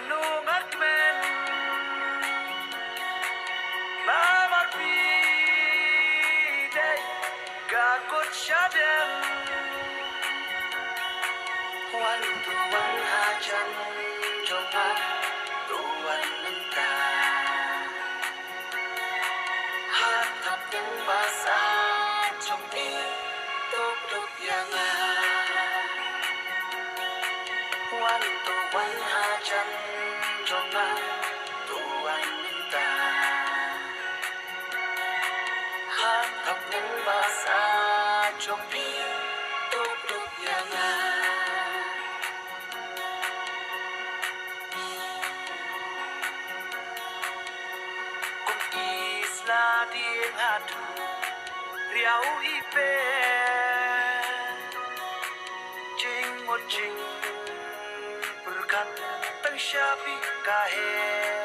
nu ngat men lamar pi day ga gut shaden wan tu wan ha chan jonga tu wan nta hat thap yang basa trong ti tok tok yang wan tu wan ha chan jonga tu wan nta hat thap yang basa trong ti tok tok yang isla ding hatu riau ipe jing mo jing berkat tang syabi kahe